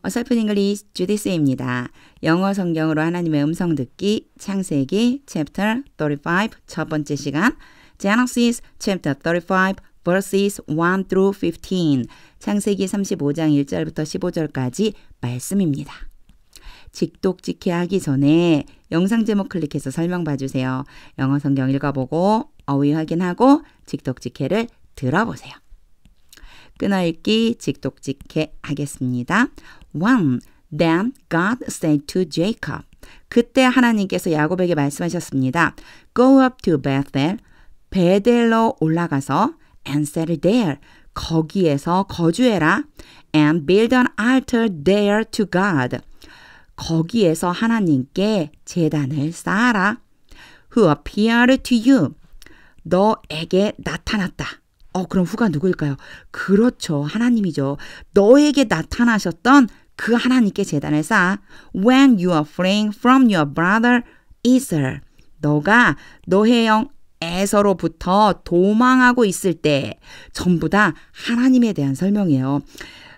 어설픈 잉글리시 주디스입니다. 영어 성경으로 하나님의 음성 듣기 창세기 chapter 35 첫 번째 시간 Genesis chapter 35 verses 1 through 15 창세기 35장 1절부터 15절까지 말씀입니다. 직독직해 하기 전에 영상 제목 클릭해서 설명 봐주세요. 영어 성경 읽어보고 어휘 확인하고 직독직해를 들어보세요. 끊어읽기 직독직해 하겠습니다. 1. Then God said to Jacob. 그때 하나님께서 야곱에게 말씀하셨습니다. Go up to Bethel. 베델로 올라가서 and settle there. 거기에서 거주해라. And build an altar there to God. 거기에서 하나님께 제단을 쌓아라. Who appeared to you. 너에게 나타났다. 그럼 후가 누구일까요? 그렇죠. 하나님이죠. 너에게 나타나셨던 그 하나님께 제단을 쌓아. When you are fleeing from your brother Esau. 너가 너의 형 에서로부터 도망하고 있을 때 전부 다 하나님에 대한 설명이에요.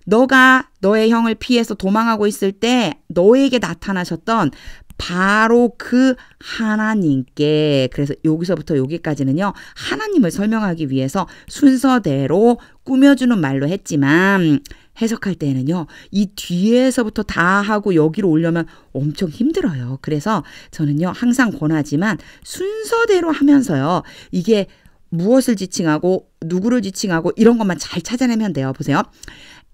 너가 너의 형을 피해서 도망하고 있을 때 너에게 나타나셨던 바로 그 하나님께, 그래서 여기서부터 여기까지는요, 하나님을 설명하기 위해서 순서대로 꾸며주는 말로 했지만 해석할 때는요, 이 뒤에서부터 다 하고 여기로 오려면 엄청 힘들어요. 그래서 저는요, 항상 권하지만 순서대로 하면서요, 이게 무엇을 지칭하고 누구를 지칭하고 이런 것만 잘 찾아내면 돼요. 보세요.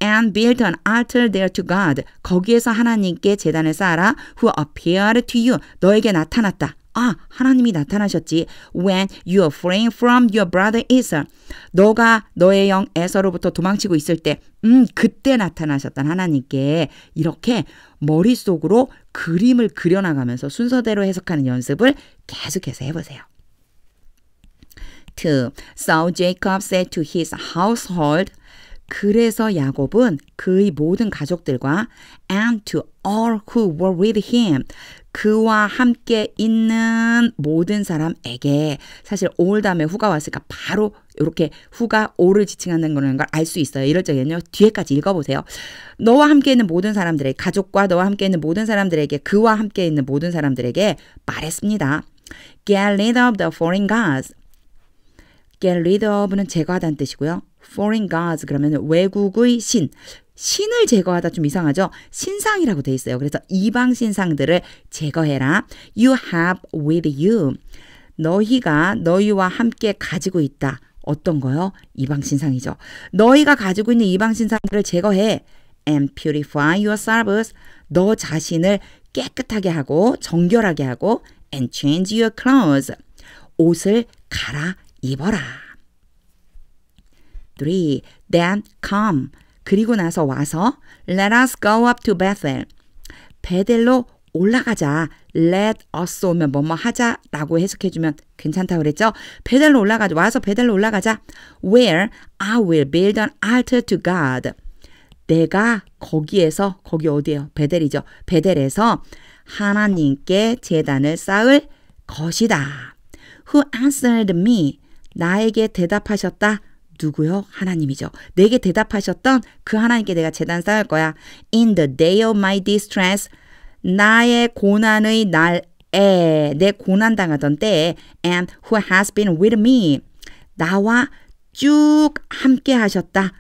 And build an altar there to God. 거기에서 하나님께 제단을 쌓아라. Who appeared to you. 너에게 나타났다. 하나님이 나타나셨지. When you are fleeing from your brother Esau. 너가 너의 형 에서로부터 도망치고 있을 때, 그때 나타나셨던 하나님께 이렇게 머릿속으로 그림을 그려나가면서 순서대로 해석하는 연습을 계속해서 해보세요. 2. So Jacob said to his household. 그래서 야곱은 그의 모든 가족들과 and to all who were with him. 그와 함께 있는 모든 사람에게, 사실 all 다음에 who가 왔으니까 바로 이렇게 who가 all을 지칭하는 걸 알 수 있어요. 이럴 적에는요, 뒤에까지 읽어보세요. 너와 함께 있는 모든 사람들에게, 가족과 너와 함께 있는 모든 사람들에게, 그와 함께 있는 모든 사람들에게 말했습니다. Get rid of the foreign gods. Get rid of는 제거하다는 뜻이고요. Foreign gods 그러면 외국의 신을 제거하다 좀 이상하죠. 신상이라고 돼 있어요. 그래서 이방 신상들을 제거해라. You have with you. 너희가 너희와 함께 가지고 있다. 어떤 거요? 이방 신상이죠. 너희가 가지고 있는 이방 신상들을 제거해. And purify yourselves. 너 자신을 깨끗하게 하고 정결하게 하고 and change your clothes. 옷을 갈아 입어라. 3. Then come. 그리고 나서 와서 Let us go up to Bethel. 베델로 올라가자. Let us 오면 뭐뭐 하자라고 해석해주면 괜찮다고 그랬죠? 베델로 올라가자. 와서 베델로 올라가자. Where I will build an altar to God. 내가 거기에서, 거기 어디예요? 베델이죠. 베델에서 하나님께 제단을 쌓을 것이다. Who answered me. 나에게 대답하셨다. 누구요? 하나님이죠. 내게 대답하셨던 그 하나님께 내가 제단 쌓을 거야. In the day of my distress. 나의 고난의 날에, 내 고난 당하던 때에 and who has been with me. 나와 쭉 함께 하셨다.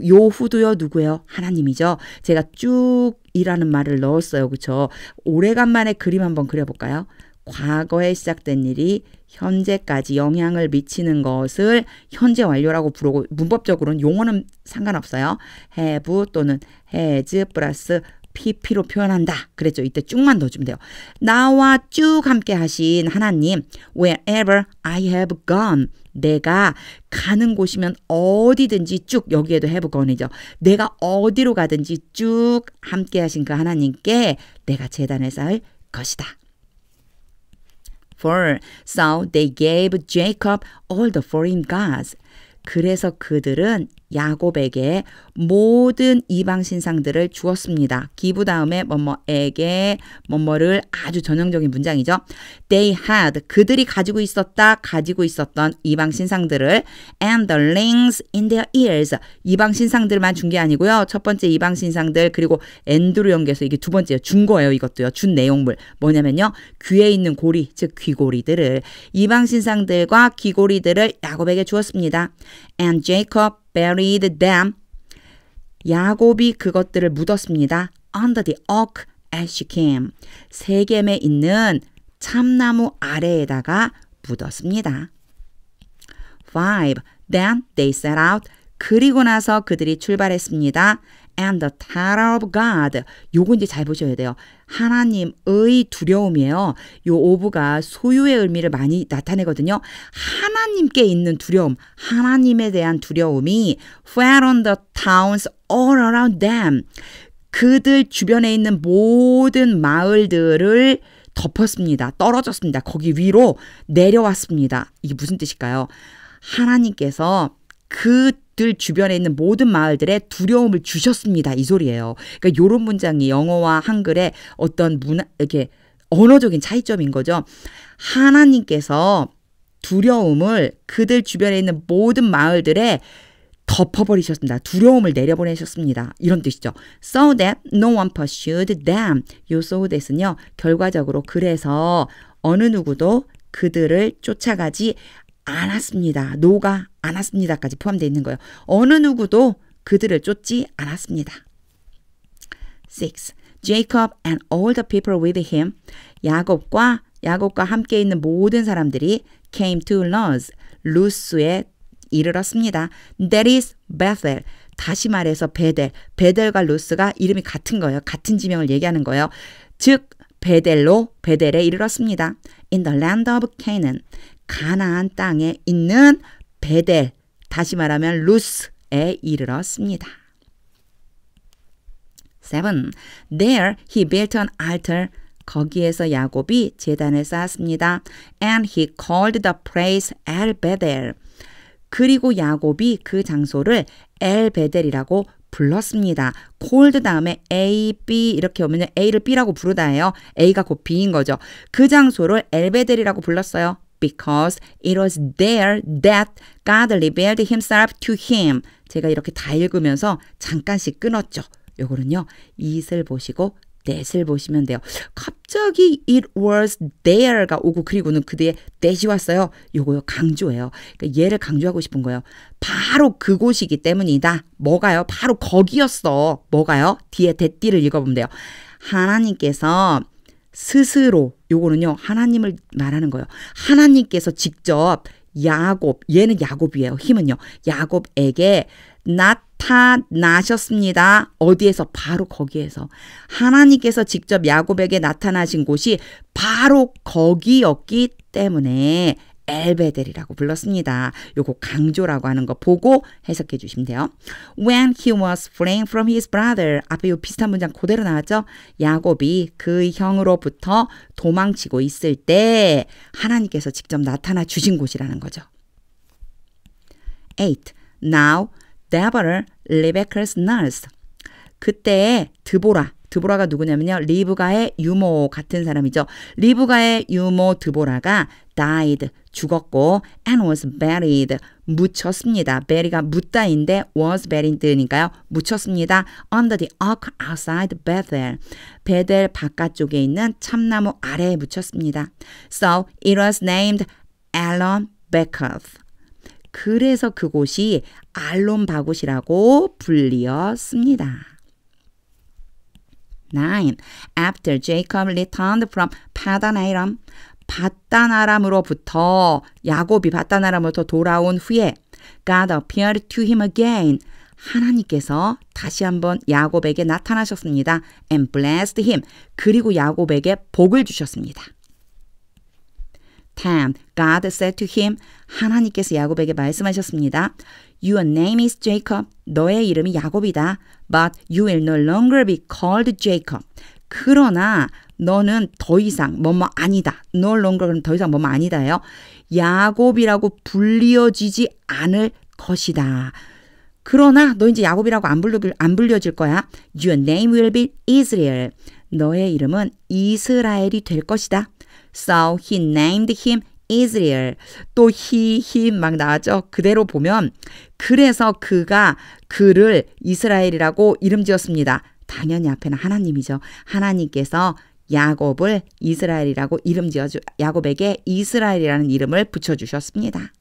요 후도요 누구예요? 하나님이죠. 제가 쭉이라는 말을 넣었어요. 그렇죠? 오래간만에 그림 한번 그려볼까요? 과거에 시작된 일이 현재까지 영향을 미치는 것을 현재 완료라고 부르고, 문법적으로는 용어는 상관없어요. have 또는 has 플러스 pp로 표현한다. 그랬죠. 이때 쭉만 넣어주면 돼요. 나와 쭉 함께 하신 하나님. Wherever I have gone. 내가 가는 곳이면 어디든지 쭉, 여기에도 have gone이죠. 내가 어디로 가든지 쭉 함께 하신 그 하나님께 내가 제단을 쌓을 것이다. 4. So they gave Jacob all the foreign gods. 그래서 그들은 야곱에게 모든 이방 신상들을 주었습니다. give 다음에 뭐뭐에게 뭐뭐를 아주 전형적인 문장이죠. They had 그들이 가지고 있었던 이방 신상들을 and the rings in their ears 이방 신상들만 준 게 아니고요. 첫 번째 이방 신상들 그리고 앤드루 연결해서 이게 두 번째요. 준 거예요. 이것도요. 준 내용물 뭐냐면요. 귀에 있는 고리 즉 귀고리들을 이방 신상들과 귀고리들을 야곱에게 주었습니다. And Jacob buried them. 야곱이 그것들을 묻었습니다. Under the oak at Shechem. 세겜에 있는 참나무 아래에다가 묻었습니다. 5. Then they set out. 그리고 나서 그들이 출발했습니다. And the terror of God. 요거 이제 잘 보셔야 돼요. 하나님의 두려움이에요. 요 of가 소유의 의미를 많이 나타내거든요. 하나님께 있는 두려움, 하나님에 대한 두려움이 fell on the towns all around them. 그들 주변에 있는 모든 마을들을 덮었습니다. 떨어졌습니다. 거기 위로 내려왔습니다. 이게 무슨 뜻일까요? 하나님께서 그들 주변에 있는 모든 마을들에 두려움을 주셨습니다. 이 소리예요. 그러니까 이런 문장이 영어와 한글의 어떤 이렇게 언어적인 차이점인 거죠. 하나님께서 두려움을 그들 주변에 있는 모든 마을들에 덮어버리셨습니다. 두려움을 내려보내셨습니다. 이런 뜻이죠. So that no one pursued them. 요 so that은요. 결과적으로 그래서 어느 누구도 그들을 쫓아가지 않았습니다. 노가 않았습니다까지 포함되어 있는 거예요. 어느 누구도 그들을 쫓지 않았습니다. 6. Jacob and all the people with him. 야곱과 함께 있는 모든 사람들이 came to Luz. 루스에 이르렀습니다. That is Bethel. 다시 말해서 베델과 루스가 이름이 같은 거예요. 같은 지명을 얘기하는 거예요. 즉 베델에 이르렀습니다. In the land of Canaan. 가나안 땅에 있는 베델, 다시 말하면 루스에 이르렀습니다. 7. There he built an altar. 거기에서 야곱이 제단을 쌓았습니다. And he called the place El Bethel. 그리고 야곱이 그 장소를 엘 베델이라고 불렀습니다. called 다음에 A, B 이렇게 오면 A를 B라고 부르다예요. A가 곧 B인 거죠. 그 장소를 엘 베델이라고 불렀어요. Because it was there that God revealed himself to him. 제가 이렇게 다 읽으면서 잠깐씩 끊었죠. 요거는요. it을 보시고 that을 보시면 돼요. 갑자기 it was there가 오고 그리고는 그 뒤에 that이 왔어요. 요거요. 강조예요. 그러니까 얘를 강조하고 싶은 거예요. 바로 그곳이기 때문이다. 뭐가요? 바로 거기였어. 뭐가요? 뒤에 that를 읽어보면 돼요. 하나님께서 스스로 요거는요. 하나님을 말하는 거예요. 하나님께서 직접 야곱, 얘는 야곱이에요. 힘은요. 야곱에게 나타나셨습니다. 어디에서? 바로 거기에서. 하나님께서 직접 야곱에게 나타나신 곳이 바로 거기였기 때문에 엘베델이라고 불렀습니다. 요거 강조라고 하는 거 보고 해석해 주시면 돼요. When he was fleeing from his brother. 앞에 요 비슷한 문장 그대로 나왔죠? 야곱이 그 형으로부터 도망치고 있을 때 하나님께서 직접 나타나 주신 곳이라는 거죠. 8. Now Deborah, Rebecca's nurse. 그때 드보라가 누구냐면요. 리브가의 유모 같은 사람이죠. 리브가의 유모 드보라가 died, 죽었고 and was buried, 묻혔습니다. bury가 묻다인데 was buried니까요. 묻혔습니다. under the oak outside Bethel. 베델 바깥쪽에 있는 참나무 아래에 묻혔습니다. So it was named Allon Bacuth. 그래서 그곳이 알론 바굿이라고 불리었습니다. 9. After Jacob returned from Padan Aram. 밧단아람으로부터 야곱이 밧단아람으로부터 돌아온 후에 God appeared to him again. 하나님께서 다시 한번 야곱에게 나타나셨습니다. And blessed him. 그리고 야곱에게 복을 주셨습니다. 10. God said to him. 하나님께서 야곱에게 말씀하셨습니다. Your name is Jacob. 너의 이름이 야곱이다. But you will no longer be called Jacob. 그러나 너는 더 이상 뭐뭐 아니다. No longer 더 이상 뭐뭐 아니다요. 야곱이라고 불리어지지 않을 것이다. 그러나 너 이제 야곱이라고 안 불려질 거야. Your name will be Israel. 너의 이름은 이스라엘이 될 것이다. So he named him Israel. 또 he 막 나왔죠. 그대로 보면 그래서 그가 그를 이스라엘이라고 이름 지었습니다. 당연히 앞에는 하나님이죠. 하나님께서 야곱을 이스라엘이라고 이름 지어주 야곱에게 이스라엘이라는 이름을 붙여주셨습니다.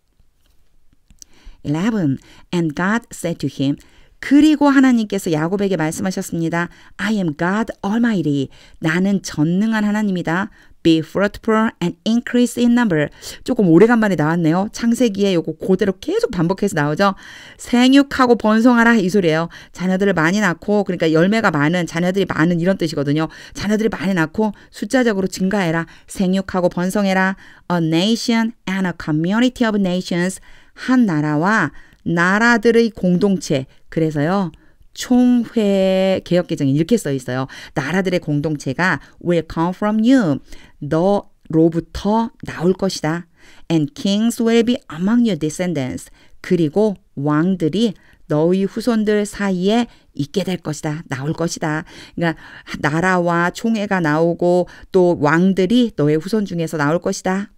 11. And God said to him. 그리고 하나님께서 야곱에게 말씀하셨습니다. I am God Almighty. 나는 전능한 하나님이다. Be fruitful and increase in number. 조금 오래간만에 나왔네요. 창세기에 요거 그대로 계속 반복해서 나오죠. 생육하고 번성하라 이 소리예요. 자녀들을 많이 낳고 그러니까 열매가 많은 자녀들이 많은 이런 뜻이거든요. 자녀들이 많이 낳고 숫자적으로 증가해라. 생육하고 번성해라. A nation and a community of nations. 한 나라와 나라들의 공동체. 그래서요. 총회 개역개정에 이렇게 써 있어요. 나라들의 공동체가 will come from you. 너로부터 나올 것이다. And kings will be among your descendants. 그리고 왕들이 너희 후손들 사이에 있게 될 것이다. 나올 것이다. 그러니까 나라와 총회가 나오고 또 왕들이 너의 후손 중에서 나올 것이다.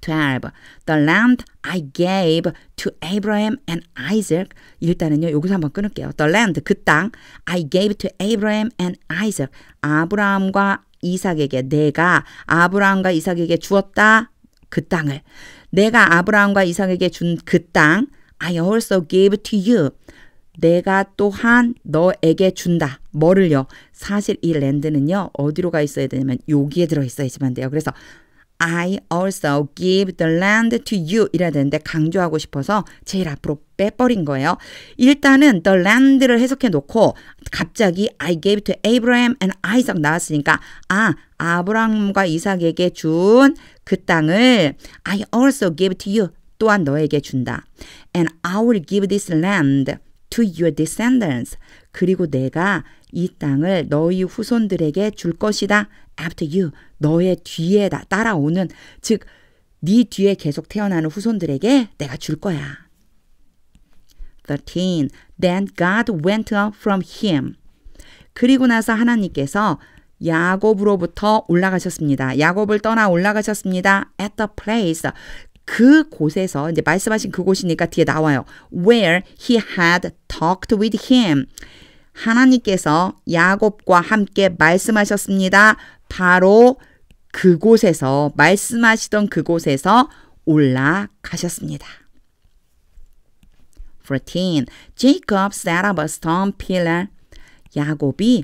12. The land I gave to Abraham and Isaac. 일단은요. 여기서 한번 끊을게요. The land, 그 땅. I gave to Abraham and Isaac. 아브라함과 이삭에게 내가 아브라함과 이삭에게 주었다. 그 땅을. 내가 아브라함과 이삭에게 준 그 땅. I also gave to you. 내가 또한 너에게 준다. 뭐를요? 사실 이 랜드는요. 어디로 가 있어야 되냐면 여기에 들어있어야지만 돼요. 그래서 I also give the land to you 이래야 되는데 강조하고 싶어서 제일 앞으로 빼버린 거예요. 일단은 the land를 해석해 놓고 갑자기 I gave to Abraham and Isaac 나왔으니까 아브라함과 이삭에게 준 그 땅을 I also give to you 또한 너에게 준다. And I will give this land to your descendants. 그리고 내가 이 땅을 너희 후손들에게 줄 것이다. After you. 너의 뒤에 따라오는 즉 네 뒤에 계속 태어나는 후손들에게 내가 줄 거야. 13. Then God went up from him. 그리고 나서 하나님께서 야곱으로부터 올라가셨습니다. 야곱을 떠나 올라가셨습니다. At the place. 그곳에서 이제 말씀하신 그곳이니까 뒤에 나와요. Where he had talked with him. 하나님께서 야곱과 함께 말씀하셨습니다. 바로 그곳에서 말씀하시던 그곳에서 올라가셨습니다. 14. Jacob set up a stone pillar. 야곱이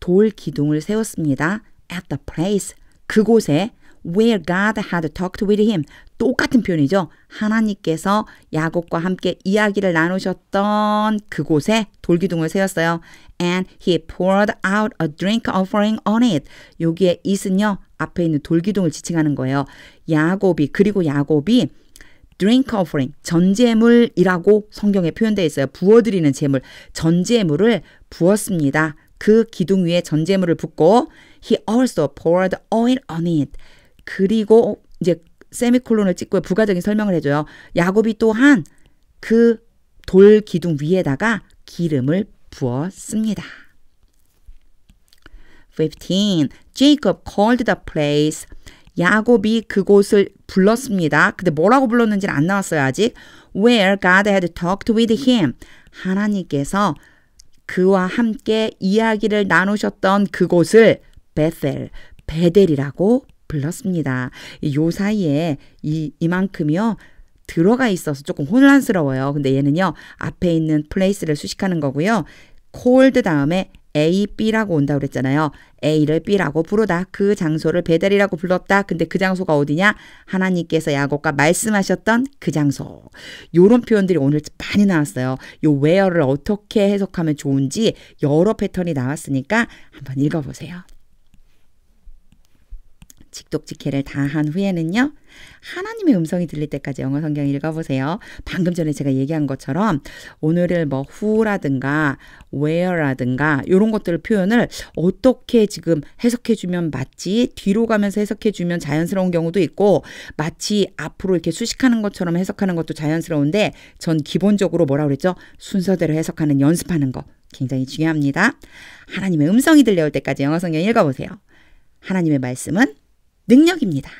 돌 기둥을 세웠습니다. At the place. 그곳에 where God had talked with him. 똑같은 표현이죠. 하나님께서 야곱과 함께 이야기를 나누셨던 그곳에 돌기둥을 세웠어요. And he poured out a drink offering on it. 여기에 it은요. 앞에 있는 돌기둥을 지칭하는 거예요. 그리고 야곱이 drink offering, 전제물이라고 성경에 표현되어 있어요. 부어드리는 제물, 전제물을 부었습니다. 그 기둥 위에 전제물을 붓고 he also poured oil on it. 그리고 이제 세미콜론을 찍고 부가적인 설명을 해줘요. 야곱이 또한 그 돌 기둥 위에다가 기름을 부었습니다. 15. Jacob called the place. 야곱이 그곳을 불렀습니다. 근데 뭐라고 불렀는지는 안 나왔어요. 아직. Where God had talked with him. 하나님께서 그와 함께 이야기를 나누셨던 그곳을 베델이라고 불렀습니다. 요 사이에 이만큼이요. 들어가 있어서 조금 혼란스러워요. 근데 얘는요. 앞에 있는 place를 수식하는 거고요. called 다음에 A, B라고 온다고 그랬잖아요. A를 B라고 부르다. 그 장소를 베델이라고 불렀다. 근데 그 장소가 어디냐? 하나님께서 야곱과 말씀하셨던 그 장소. 요런 표현들이 오늘 많이 나왔어요. 요 where를 어떻게 해석하면 좋은지 여러 패턴이 나왔으니까 한번 읽어보세요. 직독직해를 다 한 후에는요. 하나님의 음성이 들릴 때까지 영어 성경 읽어보세요. 방금 전에 제가 얘기한 것처럼 오늘을 뭐 who라든가 where라든가 이런 것들 표현을 어떻게 지금 해석해주면 맞지? 뒤로 가면서 해석해주면 자연스러운 경우도 있고 마치 앞으로 이렇게 수식하는 것처럼 해석하는 것도 자연스러운데 전 기본적으로 뭐라고 그랬죠? 순서대로 해석하는 연습하는 거 굉장히 중요합니다. 하나님의 음성이 들려올 때까지 영어 성경 읽어보세요. 하나님의 말씀은 능력입니다.